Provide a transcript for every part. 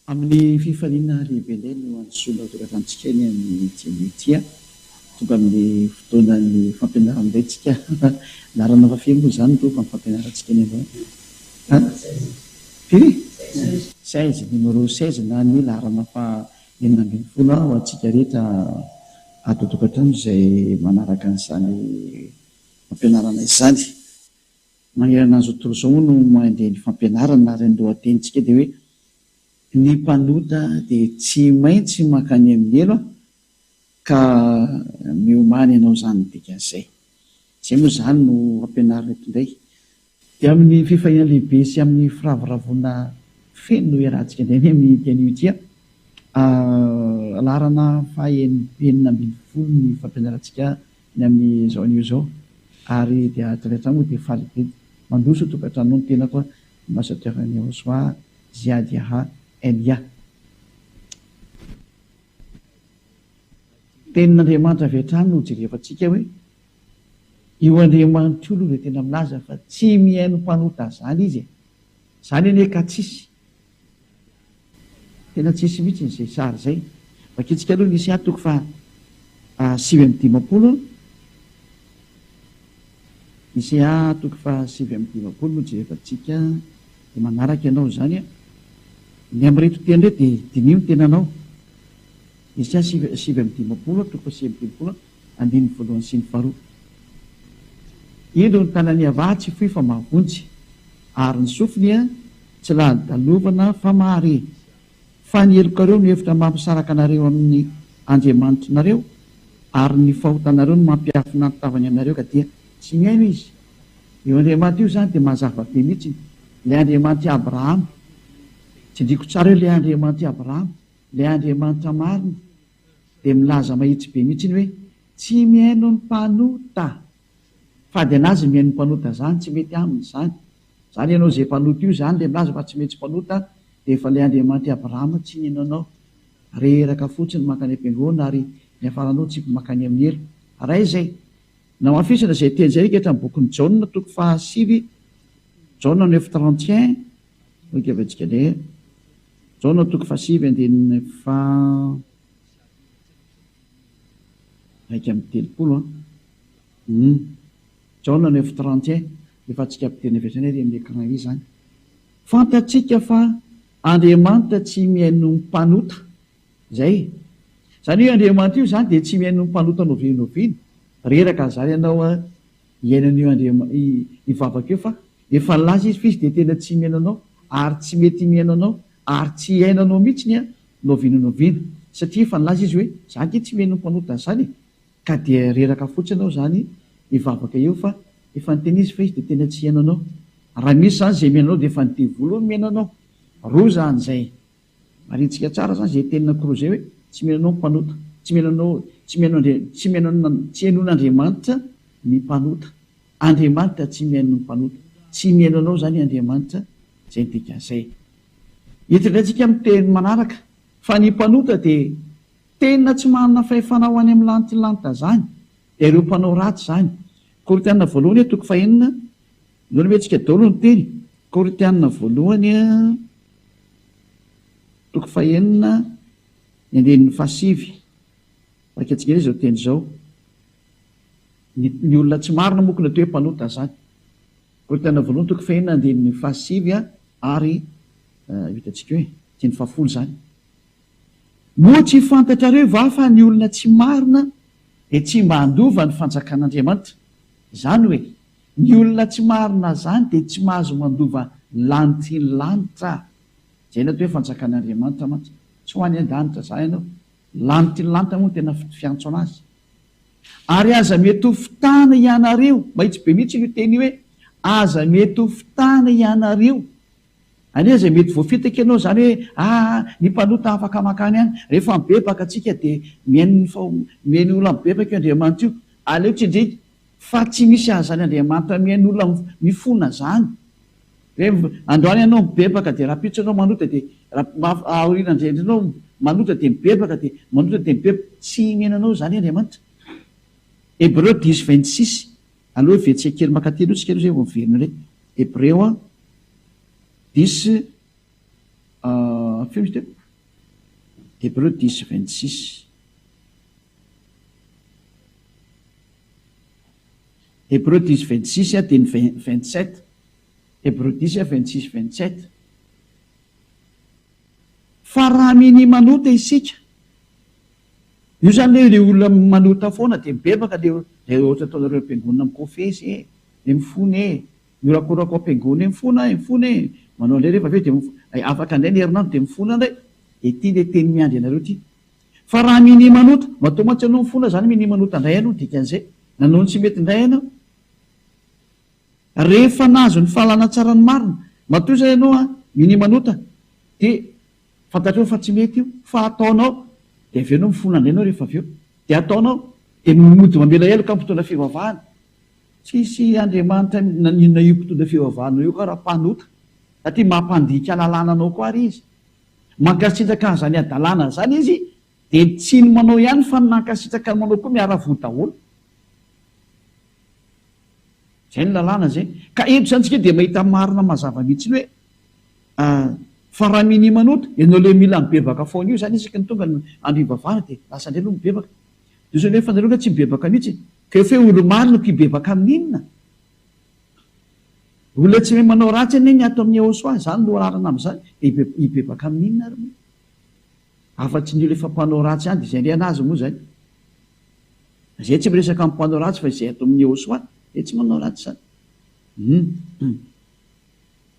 Amin'ny fifaliana lehibe indray no andosoana tokatantsika eny amin'ny jemitia tonga amin'ny fotoanan'ny fampianaran'indray tsika larana fa feno moa izany to fa fampianarantsika eny avao firy 16 numéro 16 na ny larana fa 19 ho antsika rehetra ato tokatrano izay manaraka n'izany fampianarana izany manerana azy otoroizao moa no mandeha ny fampianarana ary ny lohatenitsika dia hoe ny mpanota dia tsy maintsy mankany amin'ny elo ka miomany ianao izany dikan'izay zay moa izany no fampianarana eto indray dia amin'ny fifahina lehibe sy amin'ny firavoravona feno no iarahantsika indray ny amin'ny dianiotia larana fahenina ambin'ny folo ny fampianarantsika ny amin'ny zao anio zao ary dia tratra moa dia faly mandoso tokatranao ny tena koa masatrarany soa ziadiaha elia tenin'Andriamanitra avy hatrany no jerefantsika hoe io Andriamanitra io dia tena milaza fa tsy mihaino mpanota zany izy zany anie ka tsisy tena tsisy mihitsy n'izay sary zay vakitsika aloha nisy atoko fa 7:50 nisy atoko fa 7:50 no jerefantsika dia manaraka ianao zany ny am'reto teny ndray dia dinio ny tenanao nisy 7:50 atoko fa 7:50 andininy voalohany sy ny faharoa indro ny tanany avatsy foy fa mahavonjy ary ny sofiny tsy lahadalovana fa mahare fa ny helokareo no hevitra mampisaraka anareo amin'ny Andriamanitra nareo ary ny fahotanareo no mampiafina nytavany aminareo ka dia tsy mihaino izy io Andriamanitra io zany dia mazava be mihitsy ilay Andriamanitra Abrahama tsy ndriko tsara hoe ilay Andriamanitra Abrahama ilay Andriamanitra marina dia milaza mahitsy be mihitsy ny hoe tsy mihaino ny mpanota fady anazy mihaino ny mpanota zany tsy mety aminy zany zany ianao zay mpanota io zany le milaza fa tsy mety mpanota dia efa ilay Andriamanitra Abrahama tsy nihainonao reraka fotsiny makany am-piangonana ary ny afaranao tsy makany amin'ny elo raha izay namafisana izay teny zay rika hatramin'ny bokin'ny Jaona toko fa 7 Jaona 9:31 oikavantsika indray Jaona toko fa 7 andininy fa 1:30 Jaona 9:31 efa tsika ampiterina vetrany ary amin'ny écran io zany fantatsika fa Andriamanitra tsy mihaino ny mpanota zay zany hoe Andriamanitra io zany dia tsy mihaino ny mpanota novinovino reraka zany ianao hiainan'io ivavaka io fa efa laza izy fa izy dia tena tsy mihaino anao ary tsy mety mihaino anao ary tsy hainanao mihitsy ny novinonovino satria efa nilaza izy hoe zany ty tsy mihaino ny mpanota zany ka dia reraka fotsy anao zany ivavaka eo fa efa nyteny izy fa izy dia tena tsy haino anao raha misy zany zay mihaino anao dia efa nitevolo ny mihaino anao roa zany zay marintsika tsara zany zay tenina koro zay hoe tsy mihaino anao mpanota tsy hainon'Andriamanitra ny mpanota Andriamanitra tsy mihaino ny mpanota tsy mihaino anao zany Andriamanitra zay dikan'izay hitondrayntsika amin'ny teny manaraka fa ny mpanota dia tena tsy manana fahefana ho any amin'ny lanitranita zany dia ireo mpanao ratsy zany Korintana voalohany toko fa 9 lohany mentsika daholo ny teny Korintana voalohany toko fa 9 andininy fa 7 vakatsika izay zao teny zao ny olona tsy marina mokona toe mpanota zany Korintana voalohany toko fa 9 andininy fa 7 ary hitatsika hoe ty ny fahafolo zany moa tsy fantatrareo va fa ny olona tsy marina dia tsy mba handova ny fanjakan'Andriamanitra zany hoe ny olona tsy marina zany dia tsy mahazo mandova lanitry ny lanitra zay na toe fanjakan'Andriamanitra mantsy tsy ho any an-danitra zany ianao lanitry ny lanitra moa tena fiantso anazy ary aza mety ho fitana ianareo mahitsy be mihitsy io teny hoe aza mety ho fitana ianareo ania zay mety voafitaka ianao zany hoe ny mpanota afaka makany any rehefa mibebaka atsika dia mihaino olona mibebaka io Andriamanitra io aleo tsy indray fa tsy misy azany Andriamanitra mihaino olona mifona zany androany ianao mibebaka dia raha pitso anao manota dia aoriana indrindranao manota dia mibebaka dia manota dia mibebaka tsy mihaino anao zany Andriamanitra Hébreu 10:26 aloha vetsika kely makatelo tsika aloha zay vao miverina indray Hébreu 10 feo misy teo Hébreu 10, 26. Hébreu 10, 26 dia ny 27. Hébreu 10, 26, 27. Fa raha miny manota isika, io zany le olona manota foana dia mibebaka le ohatra ataonareo am-piangonana mikofesy le mifony miorakorako am-piangona mifony manao le rehefa aveo dia afaka indray ny herinandro dia mifona indray ety le teny miandry anareo ty. Fa raha miny manota matoa mantsy anao mifona zany miny manota indray ianao dikan'izay nanao ny tsy mety indray ianao rehefa nazo ny fahalana tsara ny marina matoa zay ianao a miny manota dia fantatreo fa tsy mety io fa ataonao dia aveo anao mifona indray anao rehefa aveo dia ataonao dia mody mamela eloka mpitondra fivavahana tsisy Andriamanitra naninona io mpitondra fivavahana io ka raha mpanota satria mampandika lalàna anao koa ary izy mankasitraka an'izany adalàna zany izy dia tsy ny manao ihany fa nankasitraka ny manao koa miara-voa daholo zay ny lalàna zay ka eto zany tsika dia mahita marina mazava mihitsy hoe fa raha miny manota ianao le mila mibebaka foana io zany isaka ny tonga andro ivavahana dia lasa indray aloha mibebaka dia zao nefa nareo tsy mibebaka mihitsy ka efa hoe olo marina mpibebaka amin'inona olona tsy mahay manao ratsy anie ny ato amin'ny ahosoa zany no ararana amin'izany dia hibebaka amin'inona ary moa afa-tsy ny olo efa mpanao ratsy any dia izay ndray anazy moa zany zay tsy miresaka amin'ny mpanao ratsy fa izay ato amin'ny ahosoa dia tsy manao ratsy zany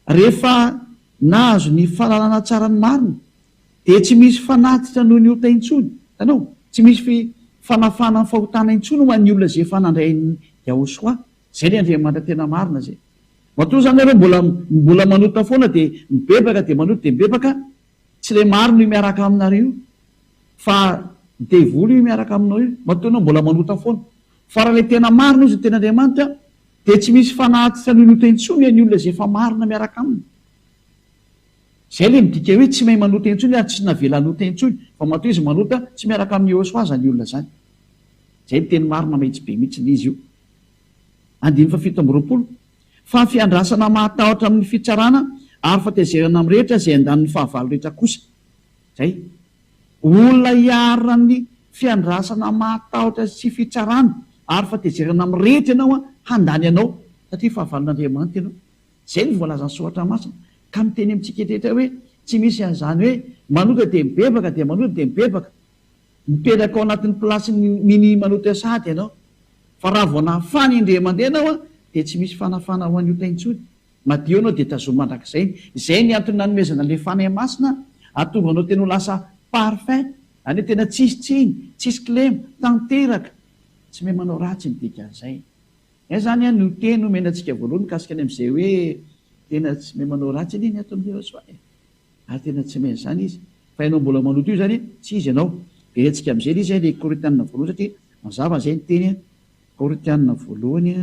rehefa nahazo ny fahalalana tsara ny marina dia tsy misy fanatitra noho ny ota intsony tanao tsy misy fanafana ny fahotana intsony ho an'ny olona zay efa nandray ny ahosoa zay ny Andriamanitra tena marina zay matoa zany areo mbola manota foana dia mibebaka dia manota dia mibebaka tsy le marina io miaraka aminareo fa devoly io miaraka aminao io matoa anao mbola manota foana fa raha le tena marina izy tena Andriamanitra dia tsy misy fanatitra noho ny ota intsony an'ny olona zay efa marina miaraka aminy zay le midika hoe tsy mahay manota intsony ary tsy navela nota intsony fa matoa izy manota tsy miaraka amin'ny ahosoa zany olona zany zay ny teny marina mahitsy be mihitsy ny izy io. 7 fa fiandrasana mahatahotra amin'ny fitsarana ary fatezerana amin'ny rehetra zay andan'ny fahavalo rehetra kosa zay olona hiarina ny fiandrasana mahatahotra sy fitsarana ary fatezerana amin'ny rehetra ianao a handany anao satria fahavalon'Andriamanitra ianao zay ny voalazany soatra masina ka miteny amintsika etrehtra hoe tsy misy an'izany hoe manota dia mibebaka dia manota dia mibebaka mipetraka ao anatin'ny plasy miny manota sady ianao fa raha vao nahafany indre mandeha anao a dia tsy misy fanafana ho an'ny ota intsony madio anao dia tazoma mandrakizay zay ny antony nanomezana le fanahy masina atonga anao tena ho lasa parfait any tena tsisy tsiny tsisy klema tanteraka tsy mahay manao ratsy ny dikan'izay zany a no teny omenantsika voalohany kasikany amin'izay hoe tena tsy mahay manao ratsy any ny ato amin'ny soa ary tena tsy mahay zany izy fa ianao mbola manota io zany tsy izy ianao verentsika amin'izay le izy le Korintianina voalohany satria mazava zay ny teny Korintianina voalohany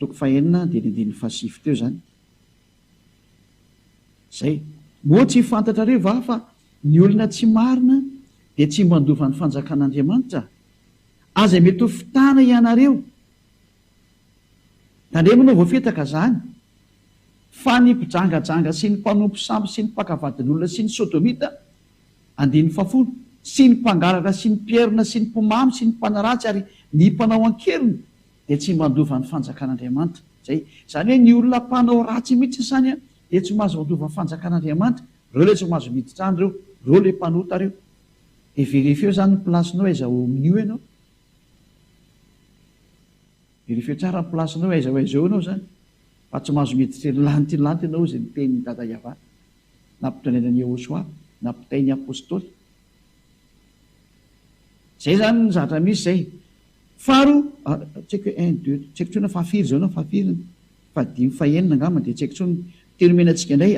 toko 9 dia ny 7 teo zany zay moa tsy fantatrareo va fa ny olona tsy marina dia tsy mandova ny fanjakan'Andriamanitra aza mety ho fitana ianareo tandremanao voafetaka zany fa ny mpijangajanga sy ny mpanompo samby sy ny mpakavadin'olona sy ny sodomita 10 sy ny mpangaratra sy ny pierina sy ny mpomamy sy ny mpanaratsy ary ny mpanao ankelina dia tsy mandova ny fanjakan'Andriamanitra zay zany hoe ny olona mpanao ratsy mihitsy zany a dia tsy mahazo mandova ny fanjakan'Andriamanitra reo le tsy mahazo miditra any reo le mpanota reo dia verifio zany ny plasinao aiza ho amin'io ianao verifio tsara ny plasinao aiza ho aiza eo ianao zany fa tsy mahazo miditra lanty ianao zay mitenyny dada iava nampitondrenany ahosoa nampitainy apôstôly zay zany ny zatra misy zay faro tsaiko hoe 1 2 tsaiko tsona fahafiry zao nao fahafiry fa 5 fa 9 angamba dia tsaiko tsony telomenantsika indray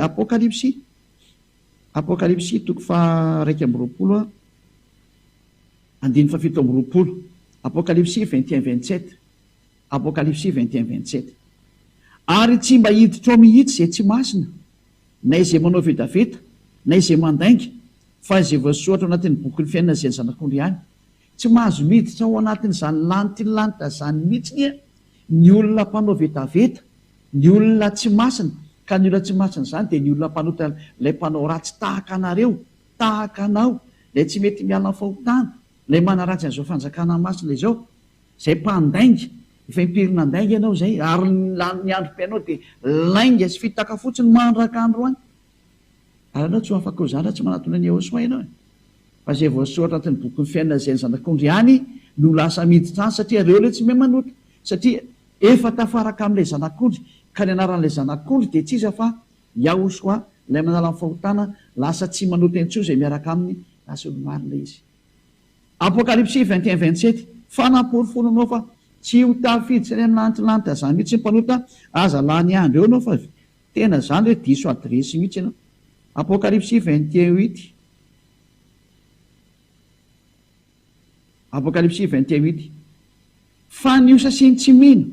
apokalypsy toko fa 2 andiny fa 7 apokalypsy 21-27 apokalypsy 21-27 ary tsy mba hiditra ao mihitsy zay tsy masina na izay manao vetaveta na izay mandainga fa izay voasoatra ao anatin'ny boky ny fiainana zay ny zanak'ondry ihany tsy mahazo miditra ao anatin'izany lanitra zany mihitsiny ny olona mpanao vetaveta ny olona tsy masina Ka ny olona tsy masin'izany dia ny olona mpanota ilay mpanao ratsy tahaka anareo, tahaka anao, lay tsy mety miala ny fahotana, lay manaratsy an'izao fanjakana masina izao, izay mpandainga, efa impirina andainga ianao zay, ary ny androm-piainao dia lainga sy fitaka fotsiny mandraka andro any. Ary anao tsy ho afaka ho zany raha tsy manatona ny Ahosoa ianao. Fa izay voasoratra anatin'ny boky ny fiainana izay ny zanak'ondry ihany no lasa miditra any, satria ireo ilay tsy mahay manota, satria efa tafaraka amin'ilay zanak'ondry, ka ny anaran'ilay zanak'ondry dia tsy iza fa Ahosoa, ilay manala ny fahotana, lasa tsy manota intsony izay miaraka aminy, lasa olo-marina izy. Apokalypsy 21-27, fanaporofonanao fa tsy ho tafidy sy any lantilanitra zany mihitsy ny mpanota, aza lany andro eo anao fa tena zany hoe diso adresy mihitsy ianao. Apokalypsy 21:8. Apokalypsy 21:8. Fa ny osa sy ny tsy mino,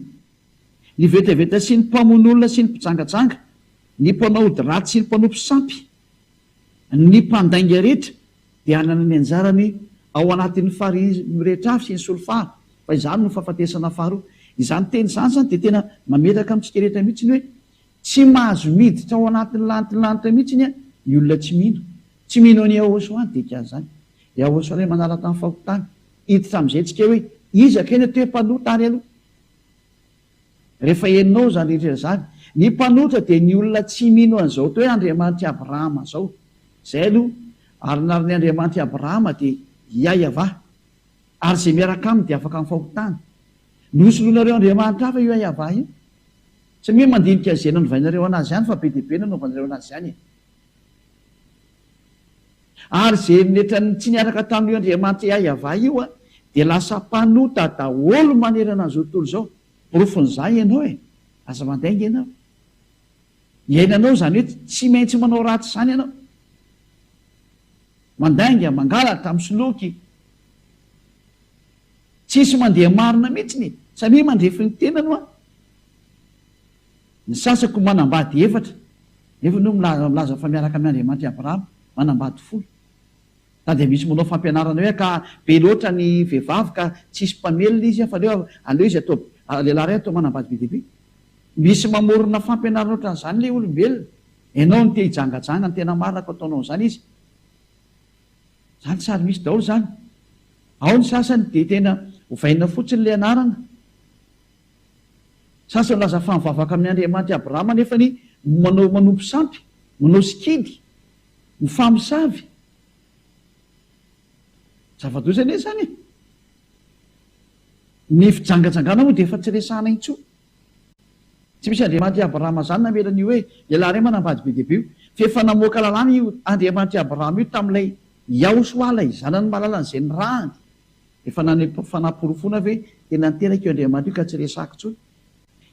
ny vetaveta sy ny mpamon'olona sy ny mpijangajanga, ny mpanao ody ratsy sy ny mpanao mpisampy, ny mpandainga rehetra dia hanana ny anjarany ao anatin'ny farihy rehetra avy sy ny solofara. Fa izany no fahafatesana faharoa. Izany teny izany zany dia tena mametaka amintsika rehetra mihitsy ny hoe tsy mahazo miditra ao anatin'ny lantilanitra mihitsy ny olona tsy mino. Tsy mino ny Ahosoa any dia kazany. Dia Ahosoa ilay manala tamin'ny fahotana. Hiditra amin'izay tsika hoe izaka eny toe mpanota ary aloha. Rehefa henonao zany rehetra zany, ny mpanota dia ny olona tsy mino an'izao toe Andriamanitra Abrahama zao. Izay aloha, ary narin'ny Andriamanitra Abrahama dia Iayava. Ary izay miaraka aminy dia afaka amin'ny fahotana. Nosoloanareo Andriamanitra hafa io Iayava io. Tsy hoe mandinika izay nanovainareo anazy ihany fa be dia be nanaovanareo anazy ihany. Ary izay netra tsy niaraka tamin'io Andriamanitra Iayava io dia lasa mpanota daholo manerana an'izao tontolo izao. Porofon'izay ianao aza mandainga ianao. Iainanao zany hoe tsy maintsy manao ratsy izany ianao. Mandainga, mangalatra, misoloky. Tsisy mandeha marina mihitsy satria mandrefy ny tenano ny sasako manambady 4, nefa no milaza fa miaraka amin'ny Andriamanitra Abrahama manambady 10. Dia misy manao fampianarana hoe ka be loatra ny vehivavy ka tsisy mpamelona izy fa aleo izy atao lehilahy ray atao manambady be dia be. Misy mamorona fampianarana ohatran'izany ilay olombelona. Ianao no te hijangajanga ny tena marina ka ataonao izany izy. Zany sary misy daholo zany. Ao ny sasany dia tena hovaina fotsiny ilay anarana. Sasany laza fa mivavaka amin'ny Andriamanitra Abrahama nefa ny manao mpisampy, manao sikidy, mifamosavy. Zava-doza anie zany. Ny fijangajangana moa dia efa tsy resahana intsony. Tsy misy Andriamanitra Abrahama zany namela ny hoe lehilahy ray manambady be dia be io. Fa efa namoaka lalàna io Andriamanitra Abrahama io tamin'ilay Ahosoa ilay zanany mahalala an'izay ny rahany. Efa fanaporofona hoe tena niteraka io Andriamanitra io ka tsy resahako intsony.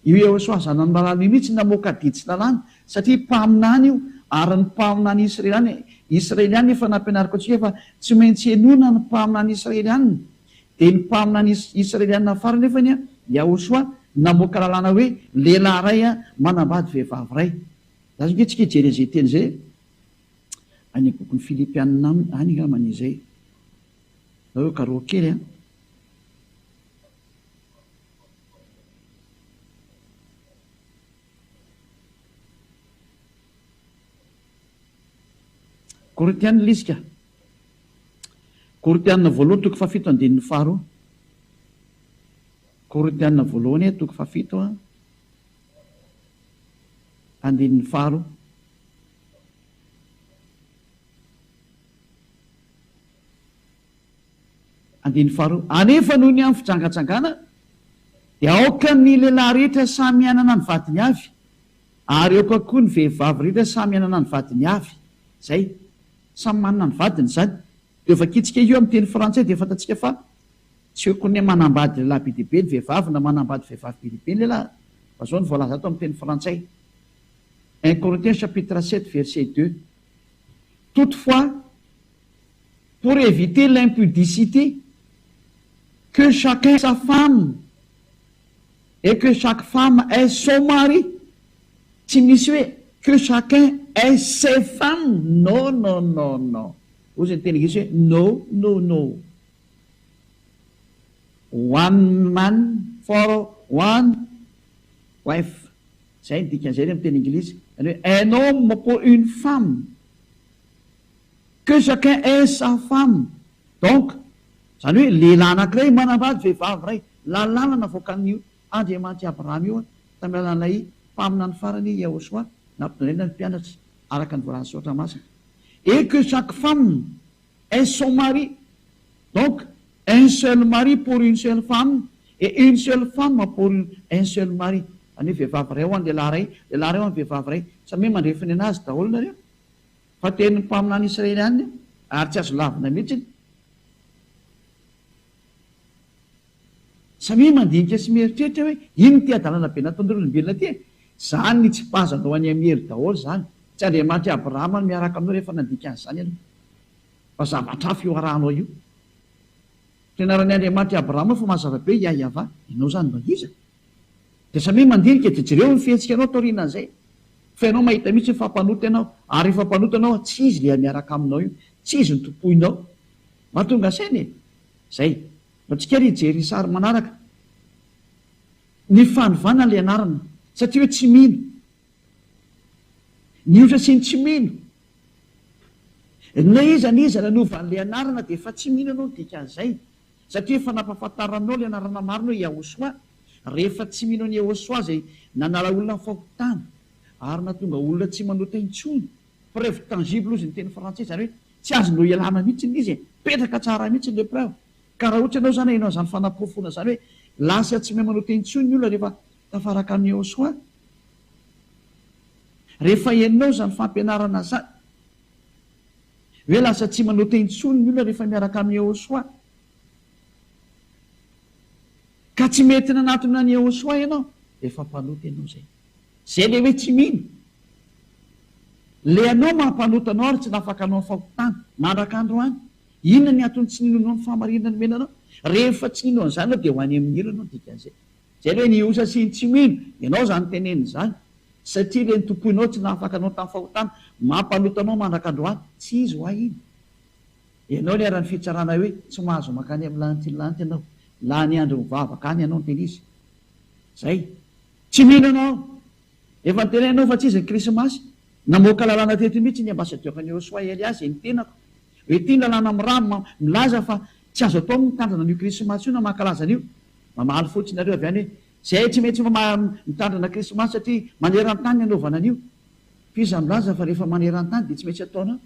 Io Ahosoa zanany mahalala io mihitsy namoaka didy sy lalàna satria mpaminany io ary ny mpaminany Israeliany efa nampianariko antsika fa tsy maintsy henona ny mpaminany Israeliana. Dia ny mpaminany Israeliana farany nefa ny Ahosoa namoaka lalàna hoe lehilahy ray manambady vehivavy ray. Za nge tsika hijery an'izay teny izay any boky ny Filipianina any angamba izay. Zareo karoa kely Korintianina lisika. Korintianina voalohany toko 7 andininy faharoa. Korintianina voalohany toko 7 andininy faharoa. Andininy faharoa. Anefa noho ny amin'ny fijangajangana dia aoka ny lehilahy rehetra samy anana ny vadiny avy, ary aoka koa ny vehivavy rehetra samy anana ny vadiny avy. Zay samy manana ny vadiny zany. Dia vakitsika io amin'ny teny frantsay dia fantatsika fa tsy hoe koa manambady lehilahy be dia be ny vehivavy na manambady vehivavy be dia be ny lehilahy. Fa zao ny voalaza ato amin'ny teny frantsay. 1 Corinthiens chapitre 7 verset 2. Toutefois, pour éviter l'impudicité, que chacun sa femme et que chaque femme ait son mari. Tsy misy hoe que chacun ait ses femmes. Non, non, non, non. Ozy ny teny gisy hoe no, no, no. One man for one wife. Zay ny dikan'izay amin'ny teny Anglisy. Un homme pour une femme, que chacun ait sa femme. Donc zany hoe lehilahy anankiray manambady vehivavy ray, lalàna voakan'io Andriamanitra Abrahama io tamin'ny alalan'ilay mpamina ny farany Yahosoa nampitonaina ny mpianatra araka ny voalaza soatra masina. Et que chaque femme ait son mari. Donc un seul mari pour une seule femme et une seule femme pour un seul mari. Any hoe vehivavy ray ho an'ny lehilahy ray ho an'ny vehivavy ray. Samy hoe mandrefiny anazy daholo nareo. Fa tenin'ny mpamina any Israely any ary tsy azo lavina mihitsy. Samy mandinika sy mieritreritra hoe ino ty adalana be nataon'ny olombelona ty. Zany ny tsy pazanao any amin'ny hery daholo zany. Tsy Andriamanitra Abrahama no miaraka aminao rehefa nandika an'izany ianao. Fa zavatra hafa io arahanao io. Fianaran'ny Andriamanitra Abrahama fa mazava be Yahava, ianao zany mba iza. Dia samy mandinika dia jereo ny fihetsika anao taorianan'izay. Fa ianao mahita mihitsy ny fampanota ianao, ary rehefa mpanota anao tsy izy le miaraka aminao io, tsy izy ny tompoinao. Mahatonga saina e. Zay. Matsika ry jery sary manaraka. Ny fanovana le anarana satria hoe tsy mino. Ny otra sy ny tsy mino. Na iza nanovan'le anarana dia efa tsy mino anao dikan'izay. Satria efa nampahafantaranao le anarana marina hoe Yahosoa. Rehefa tsy mino ny Yahosoa zay nanala olona ny fahotana ary natonga olona tsy manota intsony. Preuve tangible ozy ny teny frantsay zany hoe tsy azonao ialana mihitsy izy, petraka tsara mihitsy le preuve. Ka raha ohatra ianao zany hainao zany fanapofona zany hoe lasa tsy mahay manota intsony ny olona rehefa tafaraka amin'ny Yahosoa. Rehefa henonao zany fampianarana zany hoe lasa tsy manota intsony ny olona rehefa miaraka amin'ny Yahosoa, ka tsy mety nanatona ny Yahosoa ianao, efa mpanota ianao zay. Zay le hoe tsy mino. Le anao mampanota anao ary tsy nafaka anao ny fahotana mandraka androany. Inona ny atony tsy ninonao ny fahamarinana ny menanao? Rehefa tsy ninao an'izany anao dia ho any amin'ny ilonao dikan'izay. Zay hoe ny osa sy ny tsy mino, ianao zany teneny zany. Satria le ny tompoinao tsy nafaka anao tamin'ny fahotana, mampanota anao mandraka androany, tsy izy ho iny. Ianao le ara-ny fitsarana hoe tsy mahazo makany amin'ny lanty ianao. La ny andro mivavaka any ianao ny teny izy. Zay. Tsy mino anao. Efa ny tena ianao fa tsy izy ny Krismasy. Namoaka lalàna teto mihitsy ny ambasadiokan'ny Yahosoa Eliasy ny tenako. Hoe ity lalàna miramo milaza fa tsy azo atao mitandrina an'io Krismasy io na mankalaza an'io. Mamaly fotsiny nareo avy any hoe zay tsy mety mitandrina Krismasy satria maneran-tany anaovana an'io. Fiza milaza fa rehefa maneran-tany dia tsy maintsy ataonao.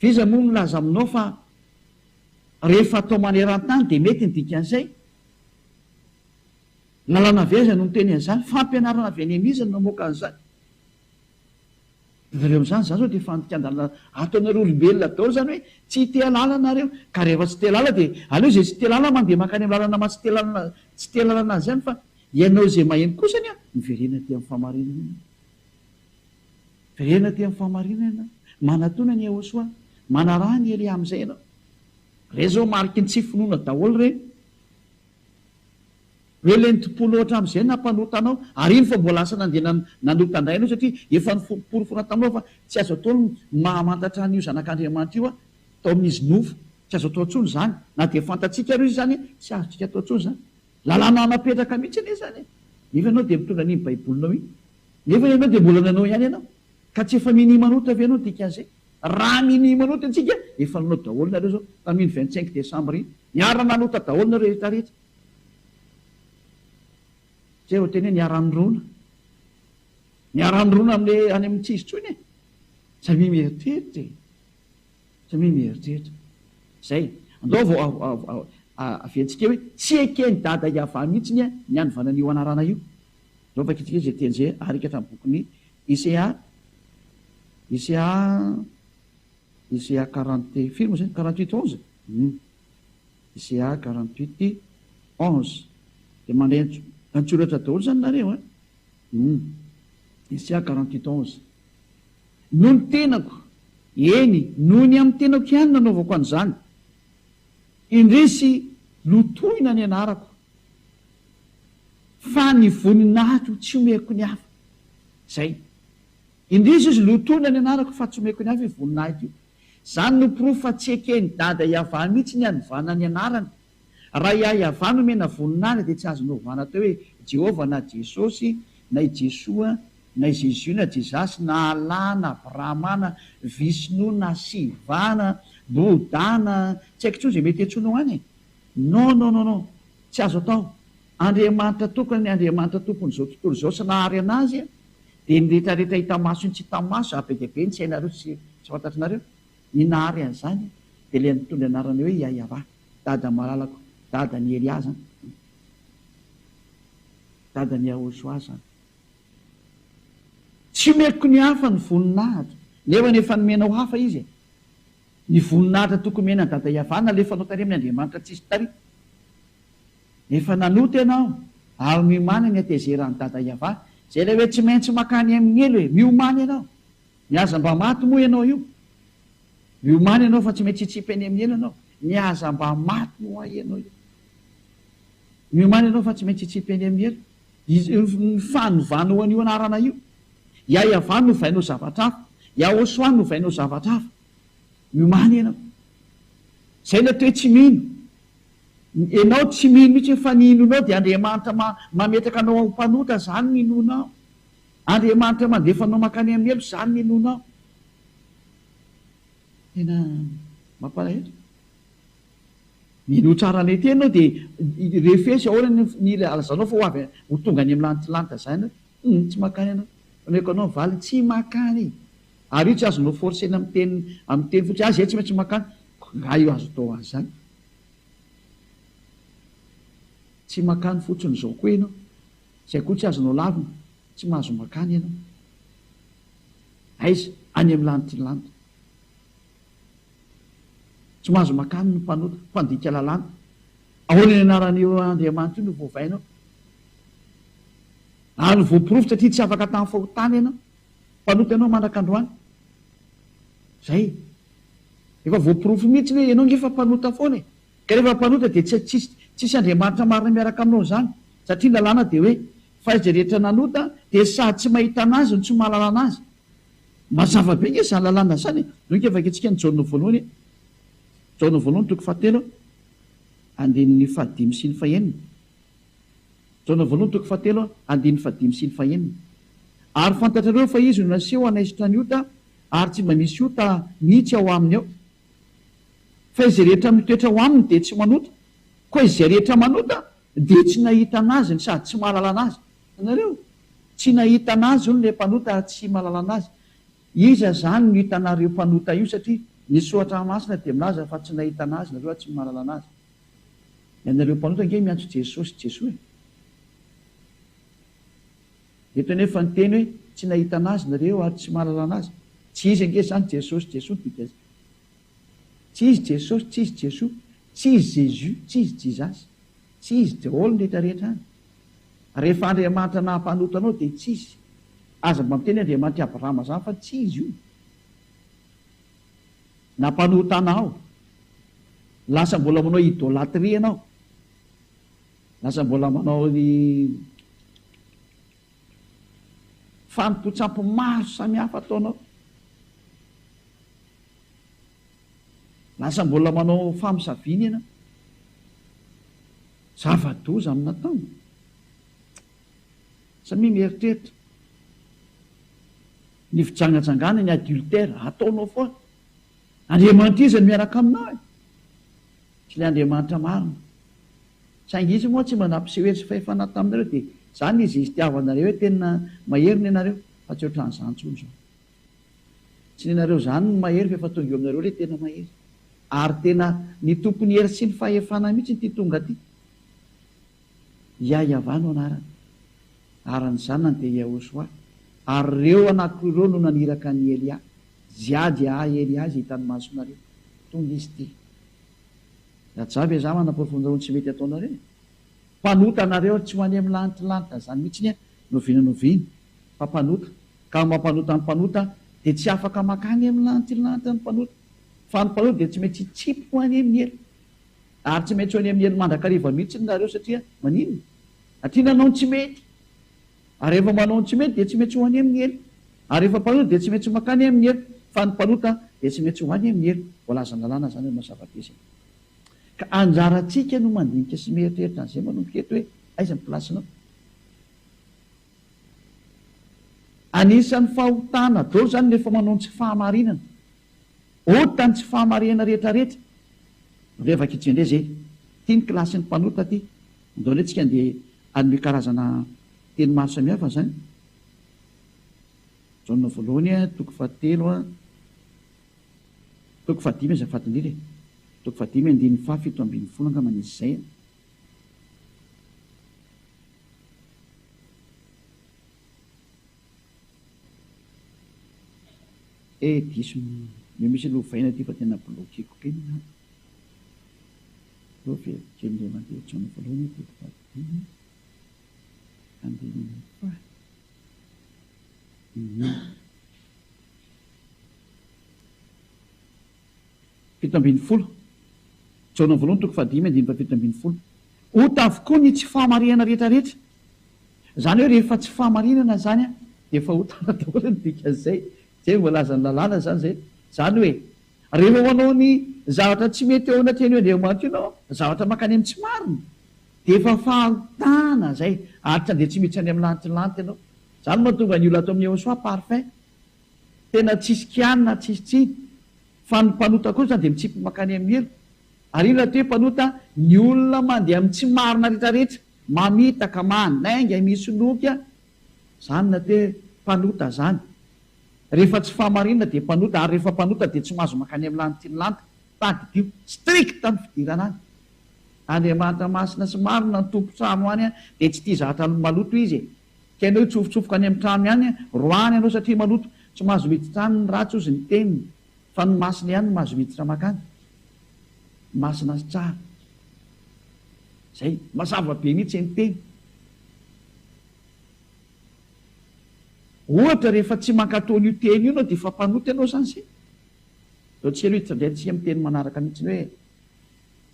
Fiza moa milaza aminao fa rehefa atao maneran-tany dia mety ny dikan'izay. Lalàna vezana no miteny an'izany, fampianarana avy any amin'izany namoaka an'izany. Nareo amin'izany zany zao dia fandikan-dalana ataonareo olombelona daholo zany hoe tsy te halala nareo. Ka rehefa tsy te halala dia aleo zay tsy te halala mandeha makany amin'ny lalana ma tsy te halala azy zany, fa ianao zay maheno kosany miverena ty amin'ny fahamarinana. Verena ty amin'ny fahamarinana. Manatona ny Yahosoa, manaraha ny Elia amin'izay ianao. Re zao mariky ny tsy finoana daholo reny. Hoe le ny tomponao hatramin'izay nampanotanao, ary iny fa mbola lasa nandeha nanota indray ianao satria efa niporofona taminao fa tsy azo atao mahamantatra n'io zanak'Andriamanitra io tao amin'izy nofo. Tsy azo atao intsony zany. Na dia fantatsika ary izy zany tsy azotsika atao intsony zany. Lalàna anapetraka mihitsy anie zany. Nefa ianao dia mitondra an'iny baibolinao iny. Nefa ianao dia mbola nanao ihany ianao. Ka tsy efa mini manota avy ianao dikan'izay. Raha mini manota antsika efa nanao daholo nareo zao tamin'ny 25 desambra iny. Niara nanota daholo nareo rehetrarehetra. Zay ho teny hoe niara-nirona. Niara-nirona amin'le any amin'ny tsisy tsony e. Samy mieritreritra e. Samy mieritreritra. Zay. Andao vao aventsika hoe tsy ekeny dada Yahava mihitsy ny anovana an'io anarana io. Zao fakitsika zay teny zay arika hatramin'ny bokin'ny Isaiah 40 firy moa zany 48:11. Isaiah 48:11. Dia mandray antsoratra daholo zany nareo Isaiah 48:11. No ny tenako, eny, noho ny amin'ny tenako ihany nanaovako an'izany. Indrisy lotoina ny anarako, fa ny voninahitro tsy omeko ny hafa. Zay. Indrisy izy lotoina ny anarako fa tsy omeko ny hafa ny voninahitro io. Zany no pirofo fa tsy ekeny dada Yahava mihitsy ny anovana ny anarany. Raha Yahava no mena voninahitra dia tsy azo novana teo hoe Jehova na Jesosy na i Jesoa na izy izy io na jesasy na alana bramana visnona sivana bodana tsy haiko tso zay mety antsonao any no tsy azo atao andriamanitra tokony andriamanitra tompony zao tontolo zao sy nahary anazy dia nyrehetrarehetra hita maso iny tsy hita maso abe dia be ny tsy hainareo tsy fantatrinareo ny nahary an'izany dia le mitondra anarana hoe iayava dada malalako dada ny Eliaza dada ny Ahosoaza tsy meko ny hafa ny voninahitra nefa nomenao hafa izy ny voninahitra tokony mena dada Iavana lefa nao tary amin'ny andriamanitra tsisy tary efa nanoty ianao ary miomany ny atezerany dada Iava zay le hoe tsy maintsy makany amin'ny elo hoe miomany ianao miaza mba maty moa ianao io miomany ianao fa tsy maintsy hitsipy any amin'ny elo ianao miaza mba maty moa ianao io miomany ianao fa tsy maintsy hitsipy any amin'ny elo ny fanovana an'io anarana io Iavana novainao zavatra hafa Ahosoany novainao zavatra hafa miomany ianao zay na toe tsy mino ianao tsy mino mihitsy fa ninonao dia andriamanitra mametraka anao ao mpanota zany ninonao andriamanitra mandefanao makany amin'ny elo zany ninonao tena mampalahelo mino tsara le tenao dia refesy ahoana ny alazanao fa ho avy ho tonga any amin'ny lantilanita zany tsy makany ianao aneko anao valy tsy makany ary io tsy azonao forcena amin'ny teny fotsy azy zay tsy maintsy makany nga io azo tao azy zany tsy makany fotsiny zao koa ianao zay koa tsy azonao lavina tsy mahazo makany ianao aiza any amin'ny lanitry tsy mahazo makany no mpanota mpandika lalàna ahoana ny anaran'io andriamanitra io no voavainao ary voapirofo satria tsy afaka tamin'ny fahotany ianao mpanota ianao mandraka androany zay efa voapirofo mihitsy hoe ianao ngefa mpanota foana ka rehefa mpanota dia tsisy andriamanitra marina miaraka aminao zany satria lalàna dia hoe fa izy rehetra nanota dia sady tsy mahita anazy no tsy mahalala anazy mazava be nge zany lalàna zany noka efa kentsika ny jaona voalohany jaona voalohany toko fahatelo andininy fahadimy sy ny fahenina jaona voalohany toko fahatelo andininy fahadimy sy ny fahenina ary fantatrareo fa izy no naseho anaisotra ny ota ary tsy mba misy ota mihitsy ao aminy ao fa izay rehetra mitoetra ho aminy dia tsy manota koa izay rehetra manota dia tsy nahita anazy ny sady tsy mahalala anazy anareo tsy nahita anazy ony le mpanota tsy mahalala anazy iza zany no hitanareo mpanota io satria nisoatra masina dia milaza fa tsy nahita anazy nareo tsy mahalala anazy ianareo mpanota nge miantso Jesosy Jesoa eto nefa ny teny hoe tsy nahita anazy nareo ary tsy mahalala anazy tsy izy ange zany Jesosy Jesoa tsy izy Jesosy tsy izy Jesoa tsy izy Jésus tsy izy Jesus tsy izy Daholo rehetra rehetra any rehefa andriamanitra nahampanota anao dia tsy izy aza mba miteny andriamanitra Abrahama zany fa tsy izy io nampanota anao lasa mbola manao idôlatria ianao lasa mbola manao ny fanompotsampy maro samihafa ataonao lasa mbola manao famisaviny ianao zava-doza amin'ny natao samy mieritreritra ny fijangajangana ny adultère ataonao foana andriamanitra izy ny miaraka aminao tsy le andriamanitra marina saingy izy moa tsy manampisehoetsy fahefana taminareo dia zany izy tiavanareo hoe tena maheriny ianareo fa tsy ohatran'izany tsony zao tsy nenareo zany no mahery fa efa tonga eo aminareo le tena mahery ary tena ny tompony hery sy ny fahefana mihitsy ny ty tonga ty Iavana anarany arany zanany dia Ahosoa ary reo anakireo no naniraka ny Elia ziady Eliazy hitany masonareo tonga izy ty rajavy za manapofonjarony tsy mety ataonareo mpanota nareo tsy ho any amin'ny lanitry zany mihitsy ny novinanoviana fa mpanota ka mampanota ny mpanota dia tsy afaka makany amin'ny lanitry ny mpanota fa ny mpanota dia tsy maintsy tsipy ho any amin'ny elo ary tsy maintsy ho any amin'ny elo mandrakariva mihitsy nareo satria maninona atria nanao ny tsy mety ary rehefa manao ny tsy mety dia tsy maintsy ho any amin'ny elo ary rehefa mpanota dia tsy maintsy makany amin'ny elo fa ny mpanota dia tsy maintsy ho any amin'ny elo voalaza lalàna zany mazava-be zay ka anjaratsika no mandinika sy mieritreritra an'izay manomboka eto hoe aiza ny plasinao anisan'ny fahotana dao zany rehefa manao tsy fahamarinana ohatra ny tsy fahamarinana rehetrarehetra revaka itsindray zay tia ny klasy ny mpanota ty andao ndray tsika andeha anome karazana teny maro samihafa zany jaona voalohany a toko fahatelo a toko fahadimy zay fatindrindra toko fahadimy andiny fa fito ambin'ny folo anga manisy zay diso misy lovaina ty fa tena blokiko kely kely mandeha jaona voalohany toko fahadimy andiny fa fito ambin'ny folo jaona voalohany toko fahadimy andiny fa fito ambin'ny folo ota avokoa ny tsy fahamarinana rehetrarehetra zany hoe rehefa tsy fahamarinana zany a de efa otana daholo ny dikan'izay zay voalazany lalàna zany zay zany hoe rehefa manao ny zavatra tsy mety eo anateny eo andriamanitra ianao zavatra makany amin'ny tsy marina de efa fahotana zay aritra de tsy miditra any amin'ny lanitry ny lanitra ianao zany mahatonga ny olo ato amin'ny Yoshua parfait tena tsisy kianina tsisy tsiny fa ny mpanota koa zany de mitsipy makany amin'ny elo ary ino lato hoe mpanota ny olona mandeha amin'ny tsy marina rehetrarehetra mamitaka manainga misy loka zany na te mpanota zany rehefa tsy fahamarinana de mpanota ary rehefa mpanota de tsy mahazo makany amin'ny lanitry ny lanitra tadidio strict ny fidirana any andriamanitra masina sy marina ny tompo trano any a de tsy tia zahatra maloto izy ka ianao tsofotsofoka any amin'ny trano ihany roany ianao satria maloto tsy mahazo miditra any ny ratsy ozy ny teniny fa ny masina ihany mahazo miditra makany masina sy tsara zay mazava be mihitsy ny teny ohatra rehefa tsy mankataony io teny io anao de efa mpanota ianao zany sy dao tsy aloha hitrandrayntsika amin'ny teny manaraka mihitsiny hoe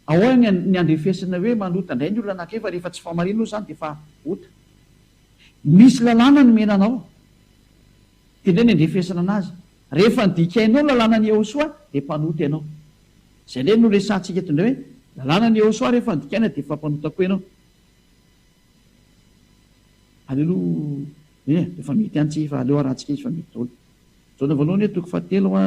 ahoa ny andrefesina hoe manota indray ny olona anankiray fa rehefa tsy fahamarinana zany de efa ota misy lalàna ny menanao tendray ny andrefesana anazy rehefa nydikainao lalàna ny Yoshua de mpanota ianao zay ndray no resantsika etondray hoe lalàna ny Yoshua rehefa nydikaina de efa mpanota koa ianao aleloha efa mety antsy fa aleo arahantsika izy fa mety daholo jaona voalohany hoe toko fahatelo a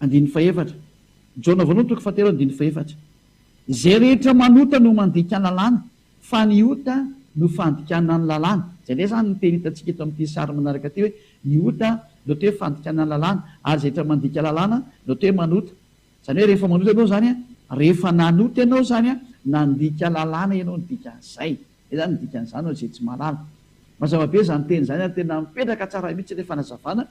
andiny faefatra jaona voalohany toko fahatelo andiny faefatra zay rehetra manota no mandika ny lalàna fa ny ota no fandikana ny lalàna zay ndray zany nyteny hitantsika eto amin'ity sary manaraka ty hoe ny ota no te hoe fandikana ny lalàna ary zay rehetra mandika lalàna no te hoe manota zany hoe rehefa manota ianao zany a rehefa nanota ianao zany a nandika lalàna ianao nydika zay e zany nydika n'zany zay tsy malala mazava be zany teny zany ary tena mipetraka tsara mihitsy le fanazavana